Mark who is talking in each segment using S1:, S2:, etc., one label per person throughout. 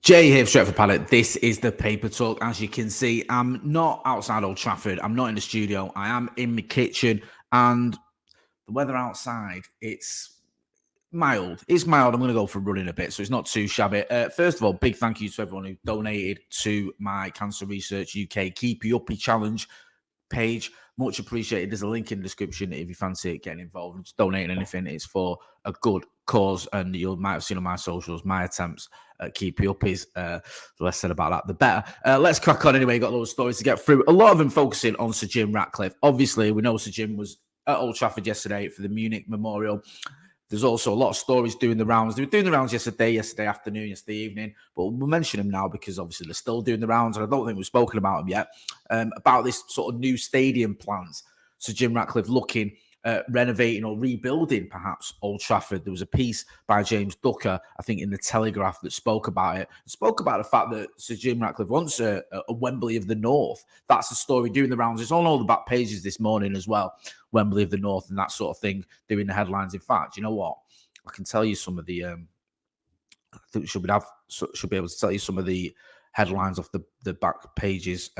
S1: Jay here, Stretford Paddock. This is the Paper Talk. As you can see, I'm not outside Old Trafford. I'm not in the studio. I am in my kitchen, and the weather outside, it's mild. It's mild. I'm going to go for a run in a bit, so it's not too shabby. First of all, big thank you to everyone who donated to my Cancer Research UK Keep You Uppy Challenge page. Much appreciated. There's a link in the description if you fancy getting involved and just donating anything. It's for a good cause, and you might have seen on my socials my attempts at keep you uppies. The less said about that, the better. Let's crack on anyway. Got a lot of stories to get through. A lot of them focusing on Sir Jim Ratcliffe. Obviously, we know Sir Jim was at Old Trafford yesterday for the Munich Memorial. There's also a lot of stories doing the rounds. They were doing the rounds yesterday afternoon, yesterday evening, but we'll mention them now because obviously they're still doing the rounds, and I don't think we've spoken about them yet, about this sort of new stadium plans. So Jim Ratcliffe looking at renovating or rebuilding perhaps Old Trafford. There was a piece by James Ducker, I think, in the Telegraph that spoke about it. Spoke about the fact that Sir Jim Ratcliffe wants a Wembley of the North. That's the story doing the rounds. It's on all the back pages this morning as well. Wembley of the North and that sort of thing doing the headlines. In fact, you know what? I can tell you some of the. I think should be able to tell you some of the headlines off the back pages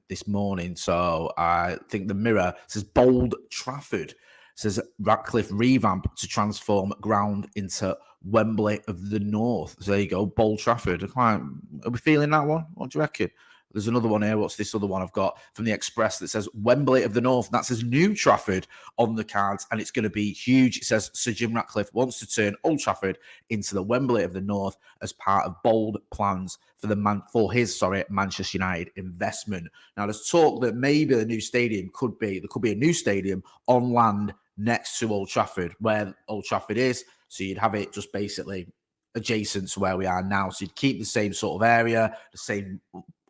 S1: this morning. So I think the Mirror says Old Trafford, says Ratcliffe revamp to transform ground into Wembley of the North. So there you go, Old Trafford. Are we feeling that one? What do you reckon? There's another one here. What's this other one I've got from the Express that says Wembley of the North? That says New Trafford on the cards, and it's going to be huge. It says Sir Jim Ratcliffe wants to turn Old Trafford into the Wembley of the North as part of bold plans for his Manchester United investment. Now, there's talk that maybe the new stadium could be a new stadium on land next to Old Trafford, where Old Trafford is. So you'd have it just basically adjacent to where we are now. So you'd keep the same sort of area,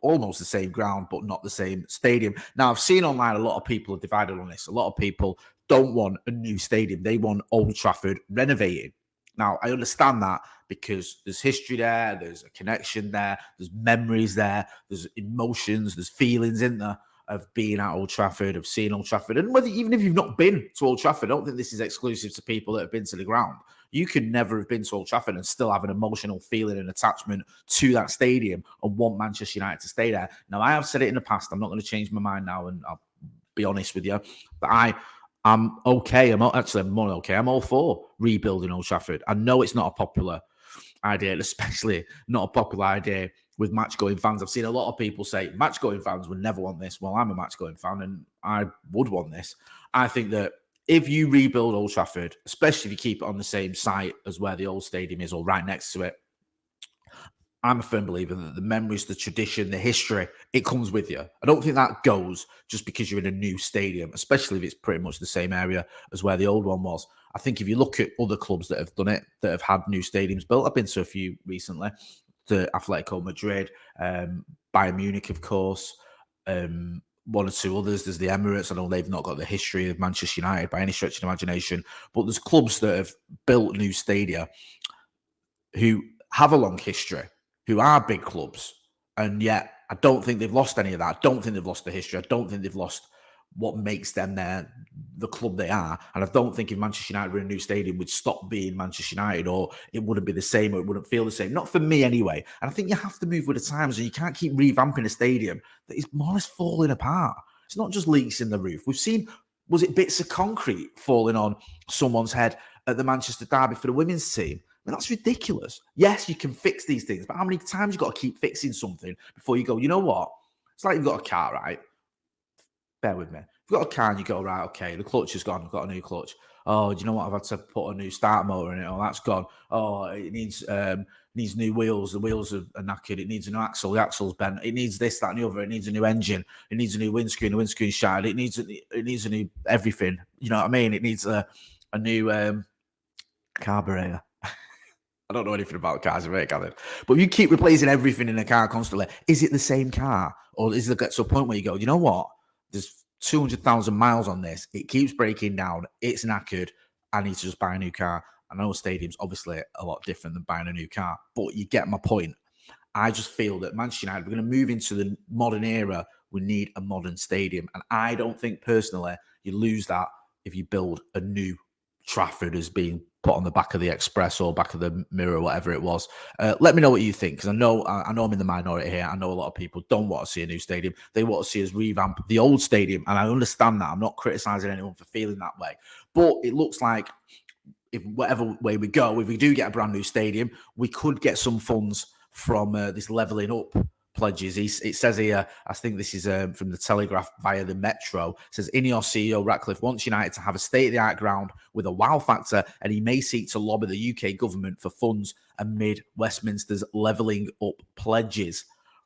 S1: almost the same ground, but not the same stadium. Now, I've seen online a lot of people are divided on this. A lot of people don't want a new stadium. They want Old Trafford renovated. Now, I understand that because there's history there, there's a connection there, there's memories there, there's emotions, there's feelings in there of being at Old Trafford, of seeing Old Trafford. And even if you've not been to Old Trafford, I don't think this is exclusive to people that have been to the ground. You could never have been to Old Trafford and still have an emotional feeling and attachment to that stadium and want Manchester United to stay there. Now, I have said it in the past. I'm not going to change my mind now, and I'll be honest with you. But I'm okay. I'm more okay. I'm all for rebuilding Old Trafford. I know it's not a popular idea, especially not a popular idea with match-going fans. I've seen a lot of people say match-going fans would never want this. Well, I'm a match-going fan, and I would want this. I think that if you rebuild Old Trafford, especially if you keep it on the same site as where the old stadium is or right next to it, I'm a firm believer that the memories, the tradition, the history, it comes with you. I don't think that goes just because you're in a new stadium, especially if it's pretty much the same area as where the old one was. I think if you look at other clubs that have done it, that have had new stadiums built, I've been to a few recently, the Atletico Madrid, Bayern Munich, of course, one or two others. There's the Emirates. I know they've not got the history of Manchester United by any stretch of the imagination, but there's clubs that have built new stadia who have a long history, who are big clubs, and yet I don't think they've lost any of that. I don't think they've lost the history. I don't think they've lost what makes them the club they are. And I don't think if Manchester United were in a new stadium would stop being Manchester United, or it wouldn't be the same, or it wouldn't feel the same. Not for me anyway. And I think you have to move with the times, and you can't keep revamping a stadium that is more or less falling apart. It's not just leaks in the roof. We've seen, was it bits of concrete falling on someone's head at the Manchester Derby for the women's team? I mean, that's ridiculous. Yes, you can fix these things, but how many times you got to keep fixing something before you go, you know what? It's like you've got a car, right? Bear with me. You've got a car and you go, right, okay, the clutch is gone. I've got a new clutch. Oh, do you know what? I've had to put a new start motor in it. Oh, that's gone. Oh, it needs new wheels. The wheels are knackered. It needs a new axle. The axle's bent. It needs this, that, and the other. It needs a new engine. It needs a new windscreen. The windscreen's shattered. It needs a new everything. You know what I mean? It needs a new carburetor. I don't know anything about cars, but if you keep replacing everything in a car constantly, is it the same car? Or is it get to a point where you go, you know what? There's 200,000 miles on this. It keeps breaking down. It's knackered. I need to just buy a new car. I know stadium's obviously a lot different than buying a new car, but you get my point. I just feel that Manchester United, we're going to move into the modern era. We need a modern stadium. And I don't think personally you lose that if you build a new Trafford as being put on the back of the Express or back of the Mirror, or whatever it was. Let me know what you think, because I know I'm in the minority here. I know a lot of people don't want to see a new stadium. They want to see us revamp the old stadium, and I understand that. I'm not criticizing anyone for feeling that way, but it looks like, if whatever way we go, if we do get a brand new stadium, we could get some funds from this levelling up pledges. It says here, I think this is from the Telegraph via the Metro. It says Ineos CEO Ratcliffe wants United to have a state-of-the-art ground with a wow factor, and he may seek to lobby the UK government for funds amid Westminster's levelling up pledges.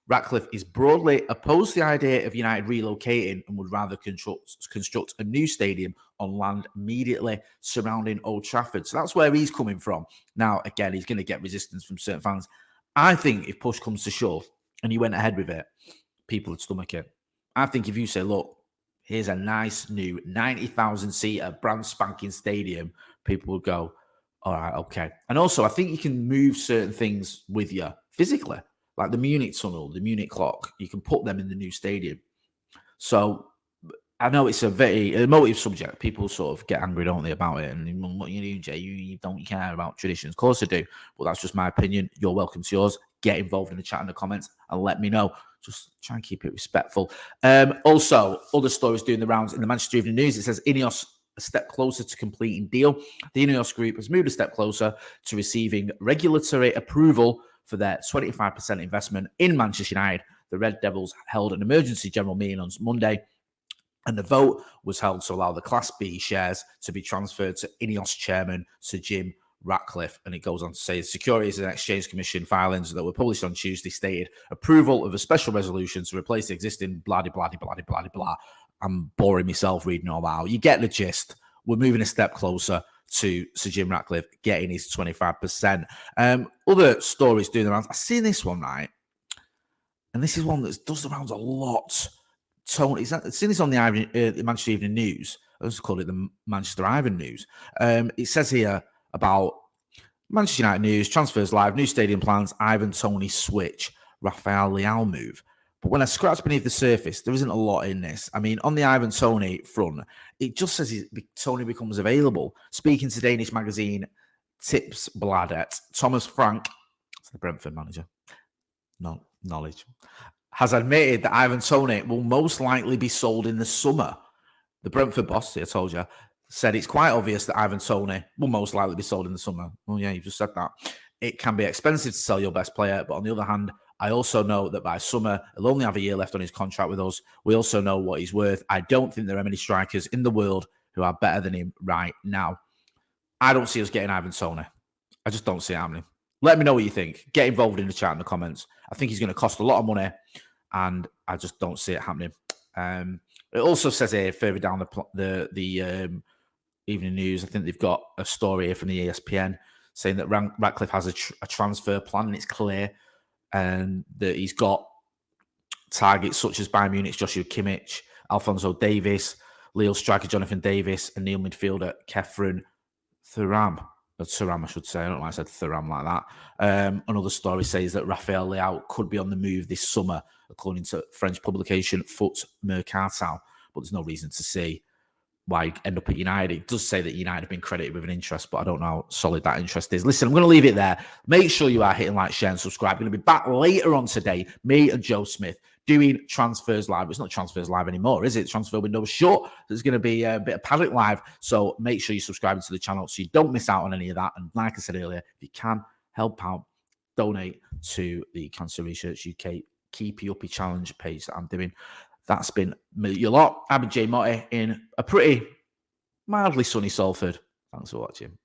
S1: Ratcliffe is broadly opposed to the idea of United relocating and would rather construct a new stadium on land immediately surrounding Old Trafford. So that's where he's coming from. Now, again, he's going to get resistance from certain fans. I think if push comes to shove and he went ahead with it, people would stomach it. I think if you say, look, here's a nice new 90,000-seater brand spanking stadium, people would go, all right, okay. And also, I think you can move certain things with you physically. Like the Munich tunnel, the Munich clock, you can put them in the new stadium. So I know it's a very emotive subject. People sort of get angry, don't they, about it? And what you do, Jay, you don't care about traditions. Of course I do. But that's just my opinion. You're welcome to yours. Get involved in the chat in the comments and let me know. Just try and keep it respectful. Also, other stories doing the rounds in the Manchester Evening News. It says Ineos a step closer to completing deal. The Ineos group has moved a step closer to receiving regulatory approval for their 25% investment in Manchester United. The Red Devils held an emergency general meeting on Monday, and the vote was held to allow the Class B shares to be transferred to Ineos chairman Sir Jim Ratcliffe. And it goes on to say, the Securities and Exchange Commission filings that were published on Tuesday stated approval of a special resolution to replace the existing blah. I'm boring myself reading all that out. You get the gist. We're moving a step closer to Sir Jim Ratcliffe getting his 25%. Other stories doing the rounds. I've seen this one, right? And this is one that does the rounds a lot. Toney, I've seen this on the Manchester Evening News. I just call it the Manchester Ivan News. It says here about Manchester United news, transfers live, new stadium plans, Ivan Toney switch, Rafael Leao move. But when I scratch beneath the surface, there isn't a lot in this. I mean, on the Ivan Toney front, it just says Toney becomes available. Speaking to Danish magazine Tipsbladet, Thomas Frank, that's the Brentford manager, no knowledge, has admitted that Ivan Toney will most likely be sold in the summer. The Brentford boss, I told you, said it's quite obvious that Ivan Toney will most likely be sold in the summer. Oh, yeah, you just said that. It can be expensive to sell your best player, but on the other hand, I also know that by summer, he'll only have a year left on his contract with us. We also know what he's worth. I don't think there are many strikers in the world who are better than him right now. I don't see us getting Ivan Toney. I just don't see it happening. Let me know what you think. Get involved in the chat in the comments. I think he's going to cost a lot of money, and I just don't see it happening. It also says here, further down the Evening News, I think they've got a story here from the ESPN saying that Ratcliffe has a transfer plan, and it's clear that he's got targets such as Bayern Munich's Joshua Kimmich, Alphonso Davies, Lille striker Jonathan Davis, and Neil midfielder Kefren Thuram. Thuram, I should say. I don't know why I said Thuram like that. Another story says that Rafael Leao could be on the move this summer, according to French publication Foot Mercatal. But there's no reason to see why he'd end up at United. It does say that United have been credited with an interest, but I don't know how solid that interest is. Listen, I'm going to leave it there. Make sure you are hitting like, share, and subscribe. I'm going to be back later on today, me and Joe Smith, doing Transfers Live. It's not Transfers Live anymore, is it? Transfer window shut. There's going to be a bit of Paddock Live. So make sure you subscribe to the channel so you don't miss out on any of that. And like I said earlier, if you can help out, donate to the Cancer Research UK Keep You Uppy Challenge page that I'm doing. That's been your lot. I've been Jay Motty in a pretty mildly sunny Salford. Thanks for watching.